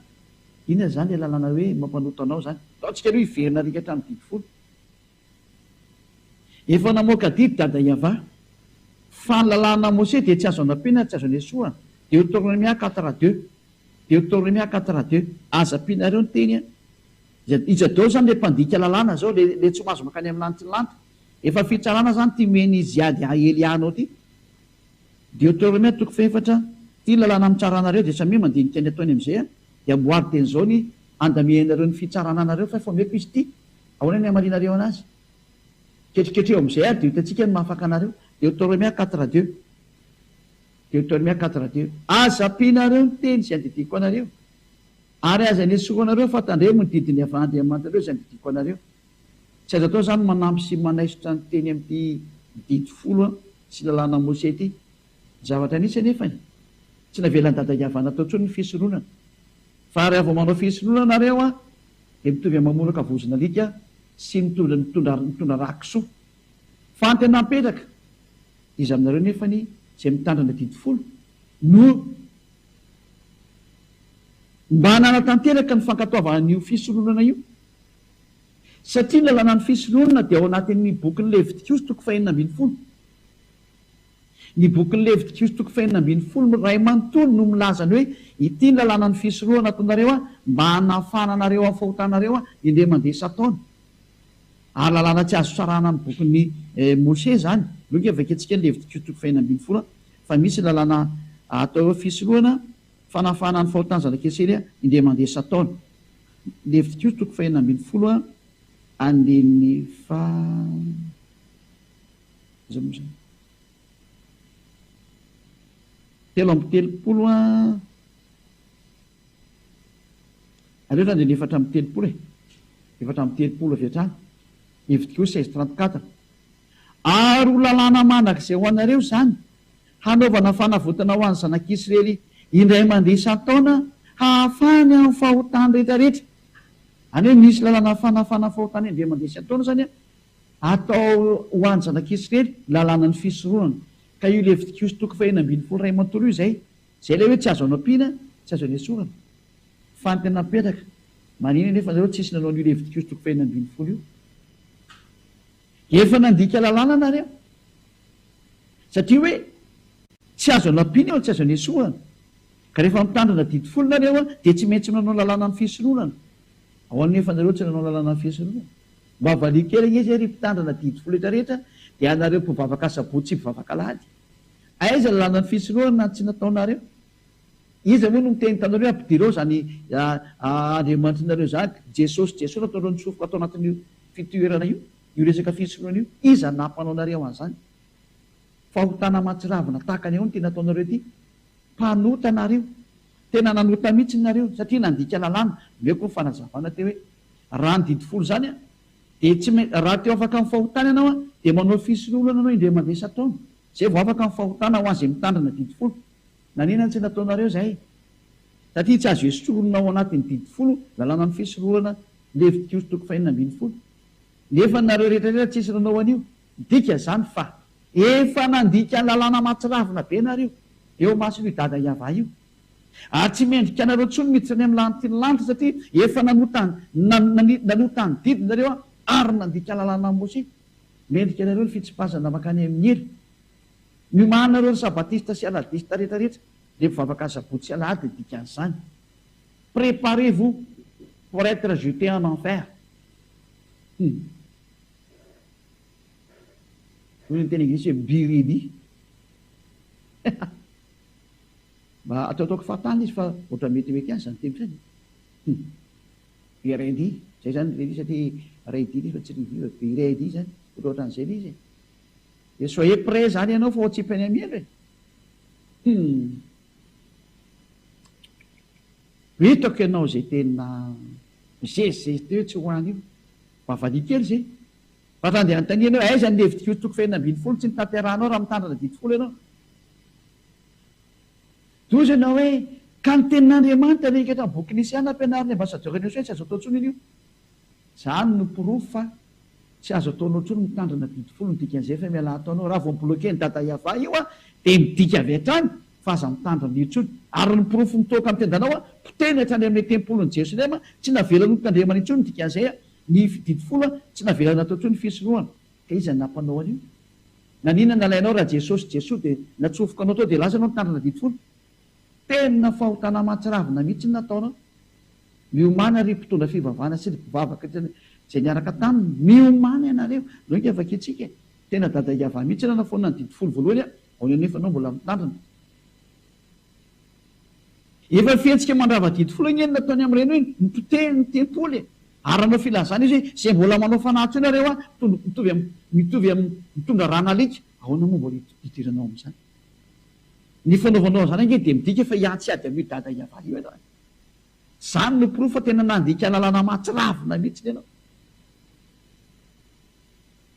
inona zany le lalàna hoe mampanota anao zany taotsika aloha iverina rika hatramin'ny dimy folo efa namoaka didy dada Iava fa ny lalàna Mose de tsy azo anam-pina tsy azo anesoa Deutéronomia 4:2 Deutéronomia 4:2 aza ampianareo ny teny a izy dao zany le mpandika lalàna zao le tsy mahazo makany amin'ny lanitry ny lanitra efa fitsarana zany ty meny izy ady Elianao ty Deutéronomia toko faefatra ty lalàna mitsarana reo de samy mandinika ny ataony am'izay a de amboary teny zao ny andamianareo ny fitsarana anareo fa fomeko izy ty ahoana ny amarinareo anazy ketriketreo am'izay a de hitantsika ny mahafaka anareo Deutéronomia 4:2 Deutéronomia 4:2 aza ampianareo ny teny zay andidiko anareo ary aza nesoa anareo fa tandreo mididiny avy Andriamanitra zay andidiko anareo tsy aza atao zany manampy sy manaisotra ny teny amin'ity didy folo sy lalàna Mose ty zavatra nisy anefa tsy navelan'ny dada Iava natao tsony ny fisoloana fa ry avo manao fisoloana nareo a de mitovy mamoraka vozona alika sy mitondra rakisoa fa ny tena mipetraka izy aminareo nefany zay mitandrana didy folo no mba nanatanteraka ny fankatoavan'io fisoloana io satria ny lalàna ny fisoloana dia ao anatin'ny bokyny Levitikos toko fahenina ambin'ny folo ny bokyny Levitikos toko fahenina ambin'ny folo ray manontolo no milazany hoe ity ny lalàna ny fisoloana ataonareo a mba hanafananareo amin'ny fahotanareo a indray mandeha Sataona ary lalàna tsy azo sarana ny bokyny Mose zany loka avaketsika ny Levitikos toko fahenina ambin'ny folo fa misy lalàna atao hoe fisoloana fanafana ny fahotana zanak'Esely a indray mandeha Sataona Levitikos toko fahenina ambin'ny folo a andiny fa 3:30 aleo zany de 4:30 4:30 avy hatrany evitiko 16:34 ary ho lalàna manak'izay ho anareo zany hanaovana fanavotana ho any zanak'Israely indray mandeha isan-taona hahafany amin'ny fahotany rehetrarehetra. Any hoe misy lalàna fanafana fahotany indray mandeha isan-taona zany atao ho any zanak'Israely lalàna ny fisorohana. Ka io Levitikos 2:12 manontolo io zay le hoe tsy azo anao-pina, tsy azo anesorana fa ny tena petraka manina nefa zareo tsisy nanao an'io Levitikos 2:12 io. Efa nandika lalàna nareo satria hoe tsy azo anao-pina eo, tsy azo anesorana. Ka rehefa mitandrina didi folo nareo dia tsy maintsy nanao lalàna ny fisorohana. Ao anefa nareo tsy nanao lalàna ny fisorohana. Mba valia kely izy ry mpitandrina didi folo rehetrarehetra dia anareo mpivavaka sabotsy sy mpivavaka alahady. Aiza lalàna ny fisorohana tsy nataonareo? Iza moa no miteny tanareo ampidireo zany andriamanitrareo zany Jesosy ataonareo nitsofoka atao anatin'io fitoerana io resaka fisorohana io. Iza nampanao nareo an'izany? Fahotana matsiravina tahaka ny ahoana tena ataonareo ty? Mpanota nareo, tena nanota mihitsy nareo satria nandika lalàna. Meko ny fanazavana teo hoe raha ny didi folo zany dia tsy raha teo afaka amin'ny fahotana ianao dia manao fisorohana anao indray mandeha isan-taona. Zay vao afaka amin'ny fahotana ho an'izay mitandrina didi folo. Nanina tsy nataonareo zay satria tsy azo esorona ao anatin'ny didi folo lalàna ny fisorohana Levitikos 2:12. Nefa nareo rehetrarehetra tsisy nanao an'io. Dika zany fa efa nandika ny lalàna matsiravina be nareo eo mason'io dada Iava io. Ary tsy mendrika anareo tsony miditra any amin'ny lanitra ny lanitra satria efa nanota ny didi nareo ary nandika lalàna ny Mose. Mendrika anareo ny fitsipazana makany amin'ny hely. Miomanareo ny sabatista sy aladista rehetrarehetra dia mivavaka sabotsy sy alahady dika an'izany. Préparez-vous pour être jeté en enfer. Hoy ny teny Anglisy hoe be ready. Mba ataotaoko fahatany izy fa ohatra metimety any zany teny zany. Be ready zay zany ready satria ready fa tsy riviva be ready zany ohatra an'izay izy. Dia soyez prêt zany ianao fa tsy himpany amiely hoe hitako ianao zay tena zezizay teo tsy ho any io mba valia kely zay fa raha andeha anontania ianao aiza ny Levitikos 2:12 tsy nitanterahanao raha mitandrina didi folo ianao. Toy ianao hoe ka ny tenin'Andriamanitra rekatra amin'ny boky Nisiana ampianariny ambasadeur ny hoe tsy azo atao tsony io. Zany no porofo fa tsy azo ataonao tsony mitandrina didi folo ny dikan'izay fa miala ataonao. Raha vao mibloke ny dada Iava io dia midika avy hatrany fa aza mitandrina io tsony. Ary ny porofo mitoaka amin'ny tendanao poteny hatrany amin'ny tempolon'i Jerosalema tsy navelana notandremana intsony ny dikan'izay ny didi folo tsy navelana atao tsony fisorohana. Ka iza nampanao an'io? Nanina nalainao raha Jesosy dia natsofoka anao tao dia lasa anao mitandrina didi folo? Tena fahotana matsiravina mihitsy nataonao. Miomana ry mpitondra fivavahana sy mpivavaka zay niaraka taminy. Miomana ianareo no ika afaka itsika tena dada Iava mihitsy na nafoana ny didi folo voalohany ao nefa anao mbola mitandrina. Efa fihetsika mandrava didi folo iny nataony amin'ireny hoe nitoteny ny tempoly ary anao filazana izy hoe zay mbola manao fanahy nareo mitovy mitondra ranalika ahoana moa mbola hidiranao amin'izany. Ny fanaovanao zany ange dia midika fa hiatsiady amin'io dada Iava io ianao. Zany no porofo fa tena nandika lalàna matsiravina mihitsy ianao.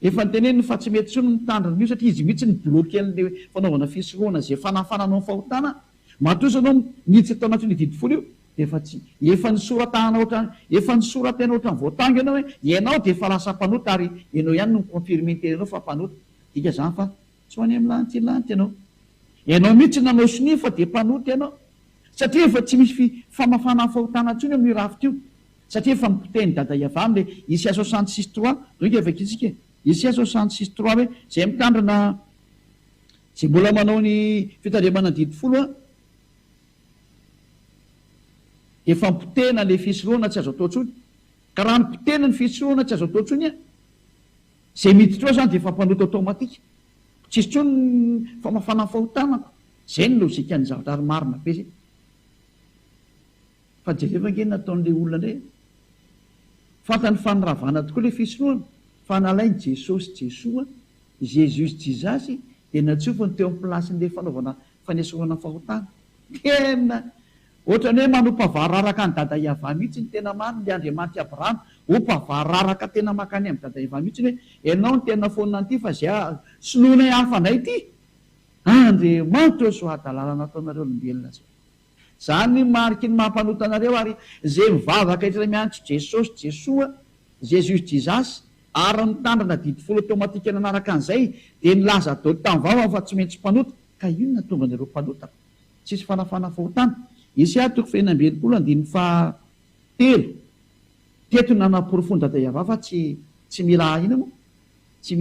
Efa nyteneniny fa tsy mety tsony mitandrina io satria izy mihitsy ny bloke an'ilay fanaovana fisorohana zay fanafananao ny fahotana. Matoa anao nitsy atao anatin'ny didi folo io dia efa nisoratana ohatran'ny voatango ianao hoe ianao dia efa lasa mpanota ary ianao ihany no confirme terenao fa mpanota. Dika zany fa tsy ho any amin'ny lanitra lanitra ianao. Ianao mihitsy nanao sini fa dia mpanota ianao satria efa tsy misy famafana fahotana ntsony amin'io rafitra io satria efa mipoteny dada Iava amin'ilay Isaia 66:3 doika avaka isika Isaia 66:3 hoe zay mitandrina zay mbola manao ny fitandremana didi folo efa mipotena le fisorohana tsy azo atao tsony. Ka raha mipotena ny fisorohana tsy azo atao tsony zay miditra eo zany dia efa mpanota automatika. Tsisy tsony famafana fahotanako. Zay ny lozika ny zavatra ary marina be zay. Fa jerefa nge nataon'ilay olona indray fantany fanoravana tokoa ilay fisorohana fa nalainy Jesosy Jesoa Jesus Jesus dia natsofony teo amin'ny plasin'ilay fanaovana fanesorana fahotana. Tena ohatrany hoe manompavararaka ny dada Iava mihitsy ny tena mariny ny Andriamanitra Abrahama, opavararaka tena makany amin'ny dada Iava mihitsy hoe ianao ny tena fonina an'ity fa zay sinoana hafa indray ity. Andriamanitra so adalalana ataonareo olombelona zay. Zany mariky ny mampanota anareo ary zay mivavaka etra miantsy Jesosy Jesoa, Jesus Jesus ary mitandrina didy folo automatika nanaraka an'izay dia nilaza dao tamivava fa tsy maintsy mpanota. Ka inona tonga anareo mpanota? Tsisy fanafana fahotana. Isaia 29:7 teto nanaporofony dada Iava fa tsy mila ina moa, tsy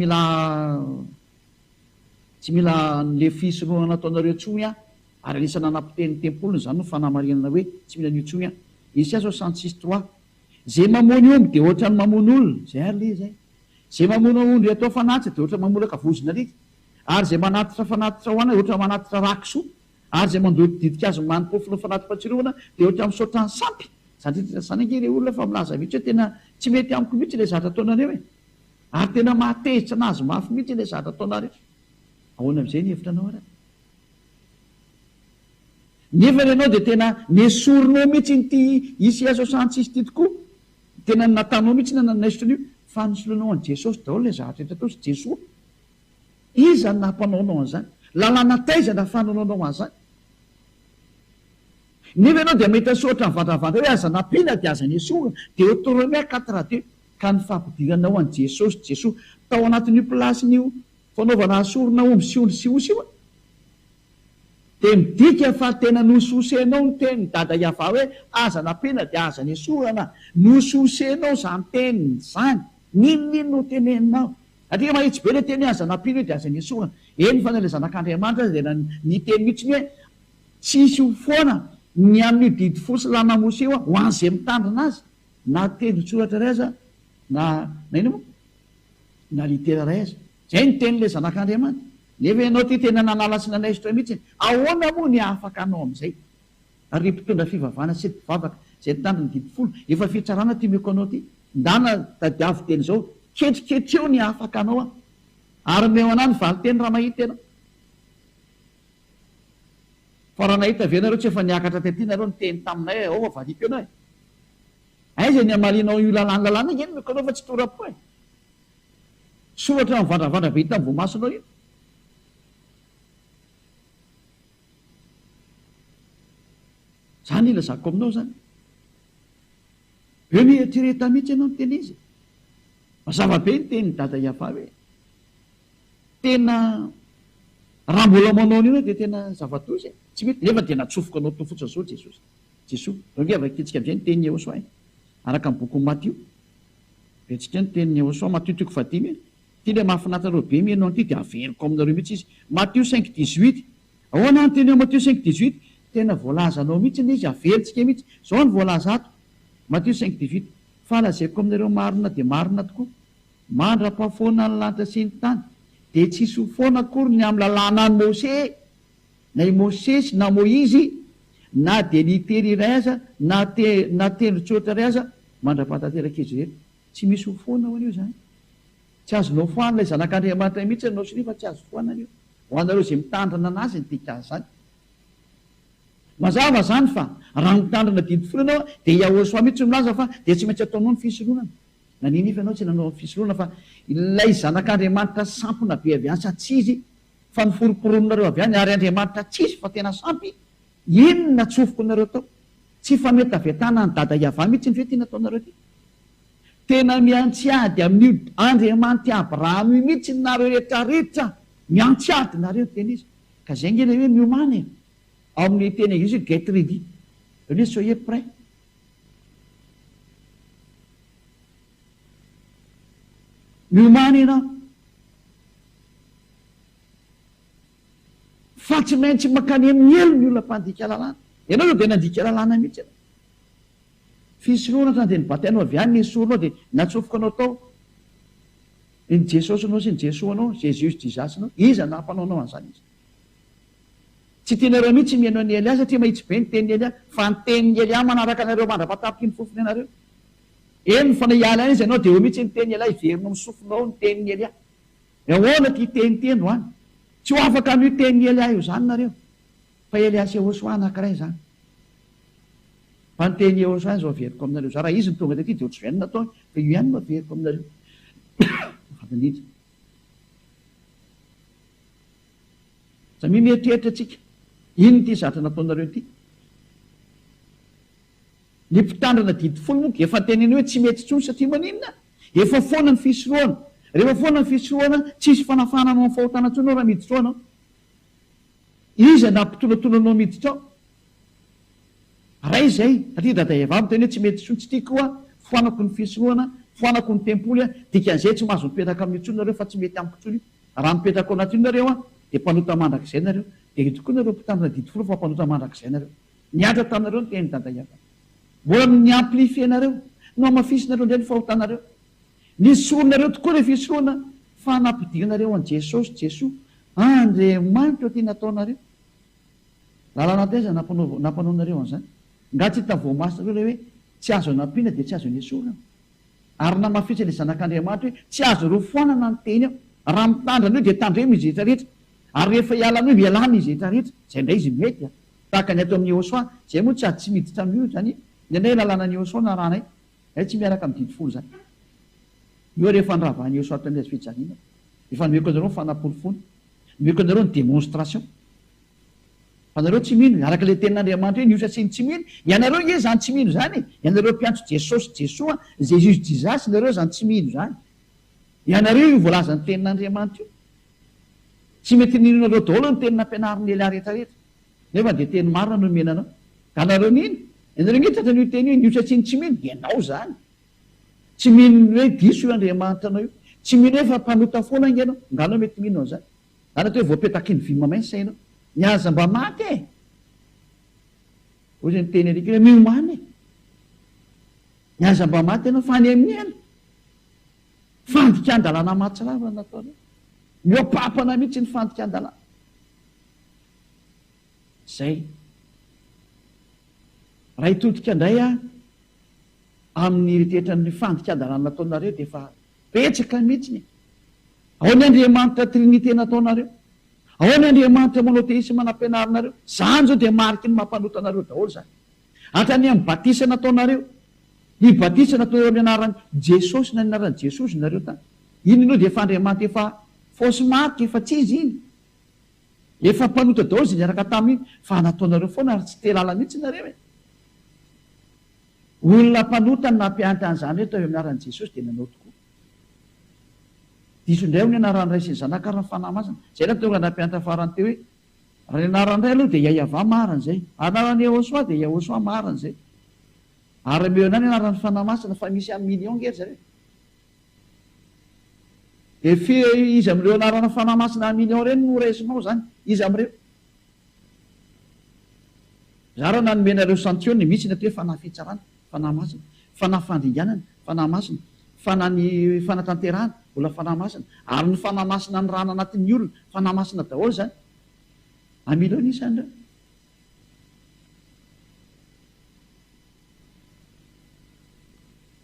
mila le fisorohana nataonareo tsoy ary anisana nampiteny tempolony zany no fanamarinana hoe tsy mila nio tsoy. Isaia 66:3 zay mamono omby dia ohatra ny mamono olona zay ary le zay. Zay mamono ondry atao fanatitra dia ohatra mamolaka vozona rika, ary zay manatitra fanatitra hoana ohatra manatitra rakisoa, ary zay mandoto didika azy manimpofona fanatitra-patsirovana dia ohatra misaotra ny sampy. Zany ange olona fa milaza mihitsy hoe tena tsy mety amiko mihitsy le zatra ataonareo e, ary tena mahatezitra anazy mafy mihitsy le zatra ataonareo. Ahoana amin'izay ny hevitra anao ara? Nefa ianao dia tena nesoronao mihitsy nyty Isaia 66 ty tokoa, tena natanao mihitsy nanaisotranyio fa nisoloanao an' Jesosy daholo le zatra etra tao sy Jesoa. Iza ny nampanaonao an'izany? Lalàna taizana fanaonao an'izany. Nefa ianao dia mety sotra mivandravandra hoe aza nampina dia aza nesoa dia Deutéronome 4:2 ka ny fampidiranao an' Jesosy Jesoa tao anatin'io plasin'io fanaovana asorona omby sy ondry sy osy io dia midika fa tena nososenao ny teny dada Iava hoe aza nampina dia aza nesoana. Nososenao zany teniny zany. Ninonino no teneninao? Atria mahitsy be le teny aza nampina hoe dia aza nesoana. Eny fa le zanak'Andriamanitra dia ny teny mihitsy hoe tsisy ho foana ny amin'ny didy fosy lanamosy eo ho an'izay mitandrina azy, na tendron-tsoratra ray aza na ino moa na litera ray aza. Zay ny teny le zanak'Andriamanitra. Nefa ianao ty tena nanala sy nanaisitra mihitsy, ahoana moa ny afaka anao amin'izay? Ary mpitondra fivavahana sy mpivavaka zay mitandrina didy folo efa fitsarana ty meko anao ty ndana tadiavo teny zao ketriketry eo ny afaka anao ary meo anay ny valy teny raha mahita ianao. Fa raha nahita venareo tsy efa niakatra tety nareo nyteny taminay ao fa valika ianao e. Aiza ny amalinao io lalàna iny meko anao fa tsy torapo e. Soratra mivandravandra be hita vomasonao io. Zany ilazako aminao zany. Eo mieritreretana mihitsy ianao ny teny izy. Mazava be ny teny dada Iava hoe tena raha mbola manao an'io dia tena zava-tozy tsy mety. Nefa dia natsofoka anao to fotsiny zao Jesosy. Jesoa ronge kitsika amin'izay ny teniny Eosoa araka ny boky Matio. Betsika ny teniny Eosoa Matio 5:10 ty le mahafinatareo be mianao an'ity dia averiko aminareo mihitsy izy. Matio 5:18 ahoana ny teny Matio 5:18 tena voalazanao mihitsy izy averintsika mihitsy. Zao ny voalaza ato Matio 5:18 fa lazaiko aminareo marina dia marina tokoa mandra-pahafoana ny lanitra sy ny tany dia tsisy ho foana akory ny amin'ny lalàna ny Mose na i Mosesy na Moizy na dia litery iray aza na tendron-tsoratra ray aza mandra-pahatanteraka izy rehetra. Tsy misy ho foana ho an'io zany. Tsy azonao foana ilay zanak'Andriamanitra mihitsy anao sy fa tsy azo foana an'io ho anareo izay mitandrina anazy ny tika azy zany. Mazava zany fa raha mitandrina didy folo ianao dia Eosoa mihitsy milaza fa dia tsy maintsy ataonao ny fisoloana. Naninifa ianao tsy nanao ny fisoloana fa ilay zanak'Andriamanitra sampona be avy any sa tsy izy fa niforoporonareo avy any ary Andriamanitra tsisy fa tena sampy. Inona natsofoko nareo tao? Tsy fa mety avetana ny dada Iava mihitsy ny ve ty nataonareo ty? Tena miantsiady amin'io Andriamanitra Abrahama mihitsy nareo rehetrarehetra miantsiady nareo teny izy. Ka zay nge le hoe miomany ao amin'ny teny anglisy get ready. Hoe soyez prêt. Miomany ianao fa tsy maintsy makany amin'ny elo ny olona mpandika lalàna. Ianao dia nandika lalàna mihitsy ianao. Fisoroana trany dia nibatainao avy any nesoronao dia natsofoka anao tao ny Jesosy anao sy ny Jesoa anao, Jesus Jesus anao. Iza nampanaonao an'izany izy? Tsy tianareo mihitsy mihaino ny Elia satria mahitsy be ny tenin'ny Elia fa ny tenin'ny Elia manaraka anareo mandra-patapika ny fofony anareo. Eny fa iala izy ianao dia eo mihitsy ny tenin'ny Elia iverinao misofonao ny tenin'ny Elia. Ahoana ty teniteny ho any? Tsy ho afaka amin'io tenin'ny Elia io zany nareo. fa Eliasy Yehosoa anankiray zany. Fa ny teny Yehosoa zao averiko aminareo za raha izy ny tonga tety dia ohatry izay natao fa io ihany no averiko aminareo. Fatanindra. Za mieritreritra atsika ino ty zatra nataonareo ty. Ny mpitandrana didy folo moa efa teneny hoe tsy mety intsony satria maninona efa foana ny fisorohana. Rehefa foana ny fisorohana tsisy fanafana anao amin'ny fahotana intsony raha miditra ao anao. Iza nampitolatolanao miditra ao. Ray izay satria dada vavy teny hoe tsy mety intsony tsy tiako koa foanako ny fisorohana, foanako ny tempoly dikan'izay tsy mahazo mipetraka amin'ny intsony nareo fa tsy mety amiko intsony. Raha mipetraka ao anatin'ny nareo dia mpanota mandrakizay nareo. Dia tokoa nareo mpitandrina didy folo fa mpanota mandrakizay nareo. Niatra taminareo ny teny dada vavy. Mbola ny amplifie nareo no amafisinareo indray ny fahotanareo. Ny soronareo tokoa rehefa fisorohana fa nampidianareo an' Jesosy Jesoa Andriamanitra ty nataonareo. Lalana taiza nampanaonareo an'izany. Nga tsy hitany voamasina le hoe tsy azo anampiana dia tsy azo ny esorana. Ary namafitsy ilay zanak'Andriamanitra hoe tsy azo ro foanana ny teny ao. Raha mitandrina io dia tandremo izy rehetra rehetra. Ary rehefa hialana io ialana izy rehetra rehetra. Izay indray izy mety. Tahaka ny ato amin'ny Yehosoa izay moa tsy ady tsy miditra amin'io zany. Indray lalàna ny Yehosoa na ranay tsy miaraka amin'ny didy folo zany. Io rehefa niravahan'ny Yehosoa tany azy fijaliana. Efa nomeko anareo ny fanapolofony. Nomeko anareo ny démonstration. Fa nareo tsy mino araka ilay tenin'Andriamanitra hoe niosa sy tsy mino. Ianareo nge zany tsy mino zany. Ianareo mpiantso Jesosy Jesoa Jésus Jesus nareo zany tsy mino zany. Ianareo io voalaza ny tenin'Andriamanitra io. Tsy mety ninonareo daholo ny tenina ampianarin'ny lehilahy rehetra rehetra. Nefa dia teny marina no menanao. Ka nareo nino? Ianareo nge tratran'io teny hoe niosa sy tsy mino dia ianao zany. Tsy mino hoe diso io Andriamanitra anao io. Tsy mino hoe fa mpanota foana ingenao. Nganao mety mino an'izany. Zany atao hoe voapetaky ny vy mamay ny sainao. Niaza mba maty e. Ozy ny teny alika hoe miomany e. Niaza mba maty ianao fa any amin'ny ena. Fandikan-dalàna mahatsirava nataonao. Miopapana mihitsy ny fandikan-dalàna. Zay. Raha hitodika indray amin'ny rehetra ny fandikan-dalàna nataonareo dia efa petsaka mihitsy. Ao ny Andriamanitra trinité nataonareo. Ao ny Andriamanitra monoteisme manampianarinareo. Zany zao dia mariky ny mampanota anareo daholo zany. Hatrany amin'ny batisa nataonareo. Ny batisa nataonareo amin'ny anaran'i Jesosy na ny anaran'i Jesosy nareo tany. Iny aloha dia efa Andriamanitra efa fausse marque efa tsy izy iny. Efa mpanota daholo izay niaraka taminy fa nataonareo foana ary tsy telala mihitsy nareo e. Olona mpanota ny nampianatra an'izany hoe tao amin'ny anaran'i Jesosy dia nanao tokoa. Diso indray ny anaran'iray sy ny zanaka ary ny fanahy masina. Zay tonga nampianatra farany teo hoe raha ny anaran'iray aloha dia Yahva maran'izay. Anaran'i Yehosoa dia Yehosoa maran'izay. Ary meo ihany anaran'ny fanahy masina fa misy amin'ny million ngery zareo. Dia izy amin'ireo anaran'ny fanahy masina amin'ny million ireny no raisinao zany. Izy amin'ireo. Zara nanomenareo santione misy natao hoe fanahy fitsarana, fanahy masina, fanahy fandringanana, fanahy masina, fanahy fanatanterahana, mbola fanahy masina. Ary ny fanahy masina ny rana anatin'ny olona, fanahy masina daholo zany. Amilao nisany reo.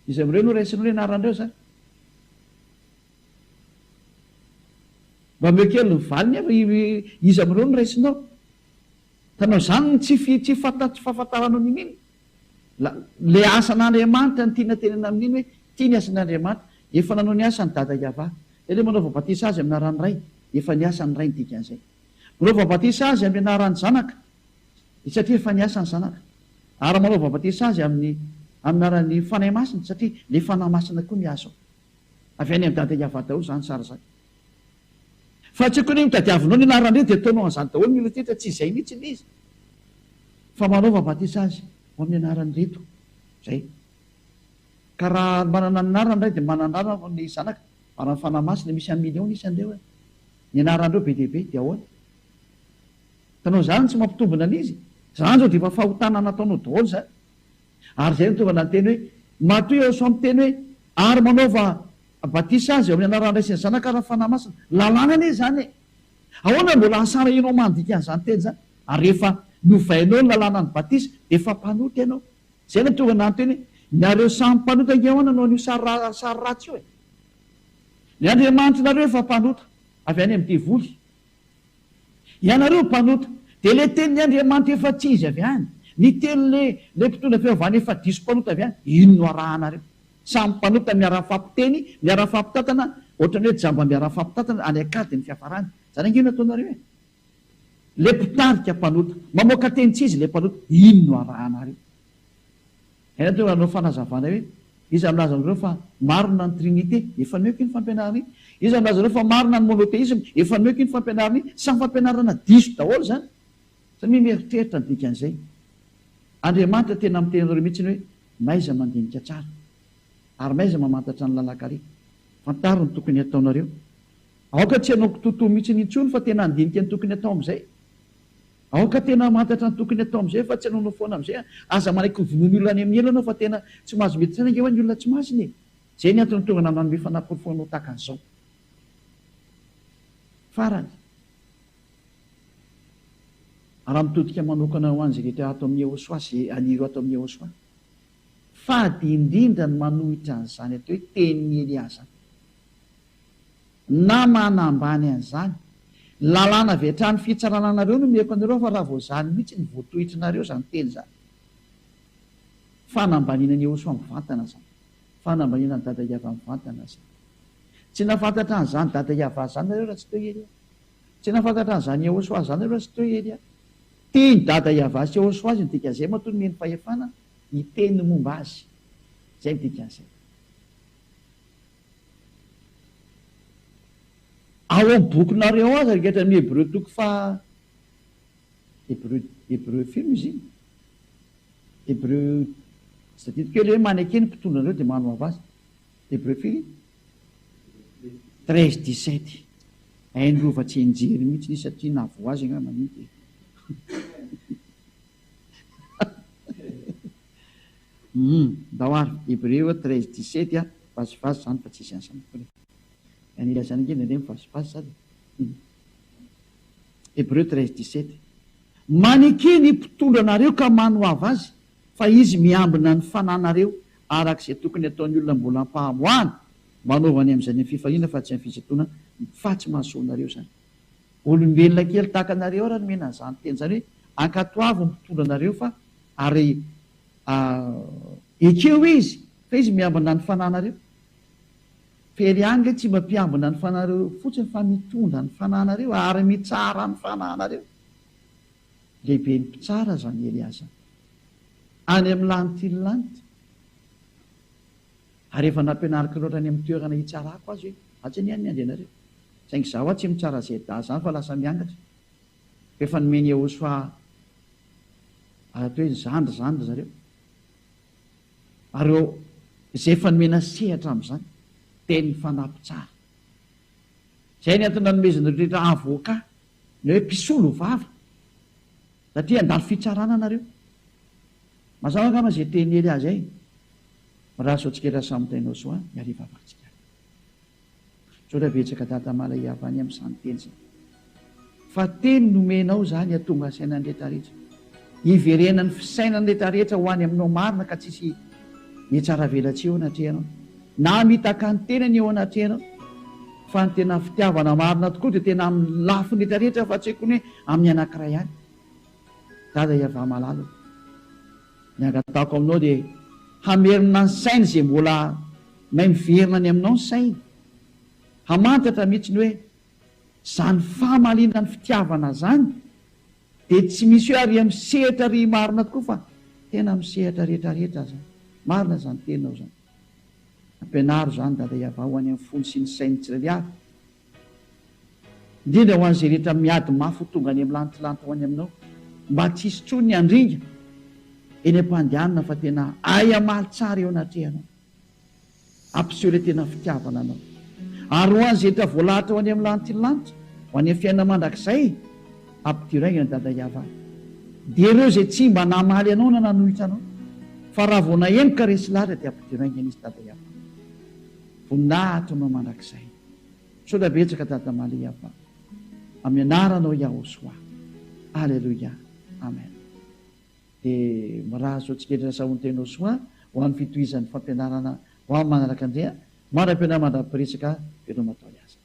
Izy amin'ireo no raisinao hoe anaran'ireo zany. Mba meo kely ny valiny afa izy amin'ireo no raisinao. Tanao zany tsy fahafantaranao n'ininy. Le asan'Andriamanitra ny tiana tenena amin'iny hoe tia ny asan'Andriamanitra. Efa nanao ny asany dada Yahva. Ele manao vabatisa azy amin'ny anaran'ny ray. Efa ny asany ray ny dikan'izay. Manao vabatisa azy amin'ny anaran'ny zanaka. Satria efa ny asany zanaka. Ary manao vabatisa azy amin'ny anaran'ny fanahy masina satria le fanahy masina koa miasa. Avy any amin'ny dada Yahva daholo zany sara zany. Fa tsy koa ny mitadiavinao ny anaran'ireo dia ataonao an'izany daholo ny olona tsy izay mihitsy ny izy. Fa manao vabatisa azy amin'ny anaran'ireto. Zay. Ka raha manana ny anarany ray dia manana anarana ny zanaka. Ary ny fanahy masina misy amin'ny million isan'ireo. Ny anaran'ireo be dia be dia ahoana. Tanao zany tsy mampitombona an'izy. Zany zao dia efa fahotana nataonao daholo zany. Ary zay no tonga nanteny hoe matoy eo so amin'ny teny hoe ary manaova batisa azy amin'ny anaran'iray sy ny zanaka ary ny fanahy masina. Lalàna anie zany e. Ahoana mbola asara ianao mandika an'izany teny zany. Ary rehefa novainao ny lalàna ny batisa dia efa mpanota ianao. Zay no tonga nanteny hoe nareo samy mpanota nge ahoana no an'io sary ratsy io e. Ny Andriamanitra nareo efa mpanota avy any amin'ny devoly. Ianareo mpanota dia le tenin'ny Andriamanitra efa tsy izy avy any, ny teny le mpitondra fivavahana efa diso mpanota avy any, ino no arahanareo? Samy mpanota miara-fampiteny, miara-fampitatana, ohatrany hoe jamba miara-fampitatana any akady ny fiafarany. Zany angino ataonareo e? Le mpitarika mpanota, mamoaka teny tsy izy le mpanota, ino no arahanareo? Ena tonga anao fanazavana hoe iza milaza amin'ireo fa marina ny trinité, efa nomeko iny fampianarana iny. Iza milaza ireo fa marina ny monothéisme, efa nomeko iny fampianarana iny. Samy fampianarana diso daholo zany. Satria mieritreritra ny dikan'izay. Andriamanitra tena miteny anareo mihitsy hoe maiza mandinika tsara, ary maiza mamantatra ny lalakary. Fantarina ny tokony ataonareo. Aoka tsy hanao totoa mihitsy nintsony fa tena andinika ny tokony atao am'izay. Aoka tena mantatra ny tokony atao am'izay fa tsy hanaonao foana am'izay. Aza manaiky vonoan'ny olona any amin'ny elo anao fa tena tsy mahazo mety tsara ange ho any olona tsy masiny. Zay ny antony tonga nanome fanamporofonao tahaka an'izao. Farany. Raha mitodika manokana ho an'izay rehetra ato amin'ny Yehosoa sy anireo ato amin'ny Yehosoa. Fady indrindra ny manohitra an'izany atao hoe tenin'ny Eliasa. Na manambany an'izany. Lalàna avy hatrany fitsarananareo no meko anareo fa raha vao zany mihitsy ny voatohitrinareo zany teny zany. Fanambanina ny Yehosoa mivantana zany. Fanambanina ny dada Iava mivantana zany. Tsy nafantatra an'izany dada Iava zany nareo raha tsy teo Elia. Tsy nafantatra an'izany Yehosoa zany nareo raha tsy teo Elia. Teny dada Iava sy Yehosoa azy ny dikan'izay matoa meny fahefana hiteny momba azy. Zay ny dikan'izay. Ao amin'ny bokinareo azy arikatra amin'ny Hébreu toko fa Hébreu film izy iny. Hébreu satria kely hoe manekeny mpitondra anareo dia manao avazy. Hébreu film 13-17. Hainy fa tsy enjery mihitsy satria navo azy nga manity. Dahoary Hébreu 13-17 vazivazy zany fa tsy isy an'izany koa. Anila zany angeny indray mivasivazy sady. Hébreu 13-17. Manekeny mpitondra anareo ka manohava azy fa izy miambina ny fananareo arak'izay tokony ataon'ny olona mbola ampahamoana manaovany amin'izany fifaliana fa tsy amin'ny fisetoana fa tsy mahasoanareo zany. Olombelona kely tahaka anareo raha nomena an'izany teny zany hoe ankatoavo mpitondra anareo fa ary ekeo izy fa izy miambina ny fananareo. Fery ange tsy mampiambina ny fananareo fotsiny fa mitondra ny fananareo ary mitsara ny fananareo. Lehibe ny mpitsara zany Eliasa. Any amin'ny lanitry lanitra. Ary efa nampianariko loatra any amin'ny toerana hitsarako azy hoe atsy ny any andehanareo. Saingy zaho tsy mitsara izay da zany fa lasa miangatra. Efa nomeny Yehosoa atao hoe zandry zareo. Ary izay efa nomena sehatra amin'izany. Teny fanampy tsara. Zay ny antony nanomezana rehetra avoka, ny hoe mpisolo vava. Satria andalo fitsarana nareo. Mazava angamba izay teny Elia zay. Raha soatsika raha samy tainao soa, miariva avatsika. Saotra betsaka data mala iavany amin'izany teny zany. Fa teny nomenao zany atonga sainany rehetrarehetra. Iverenany fisainany rehetrarehetra ho any aminao marina ka tsisy mitsara velatsy eo anatrehanao. Na mitaka ny tenany eo anatrehanao. Fa ny tena fitiavana marina tokoa dia tena amin'ny lafiny rehetrarehetra fa tsy haiko hoe amin'ny anankiray ihany. Dada Iava malalo. Ny angatako aminao dia hamerina ny sainy izay mbola mahay miverina ny aminao ny sainy. Hamantatra mihitsy ny hoe zany fahamalina ny fitiavana zany dia tsy misy hoe ary amin'ny sehatra ry marina tokoa fa tena amin'ny sehatra rehetrarehetra zany. Marina zany tenao zany. Ampianaro zany dada Iava ho any amin'ny fony sy ny sainy tsirairay avy. Indrindra ho an'izay rehetra miady mafy tonga any amin'ny lanitrilanta ho any aminao. Mba tsy hisy tsony ny andringa eny am-pandehanana fa tena ay amaly tsara eo anatrehanao. Ampiseho ilay tena fitiavana anao. Ary ho an'izay rehetra voalahatra ho any amin'ny lanitrilanta, ho any amin'ny fiainana mandrakizay, ampidiraingana dada Iava. Dia ireo izay tsy mba namaly anao na nanohitra anao. Fa raha vao nahenika resy lahatra dia ampidiraingana izy dada Iava. Voninahitra anao mandrakizay. Saotra betsaka dada mala Iava. Amin'ny anaranao Yahosoa. Alleluia. Amen. Dia miraha soatsika rehetra sahony tenao soa ho amin'ny fitohizan'ny fampianarana ho amin'ny manaraka andrea. Mara-pianarana mandra-piresaka veloma atao azy.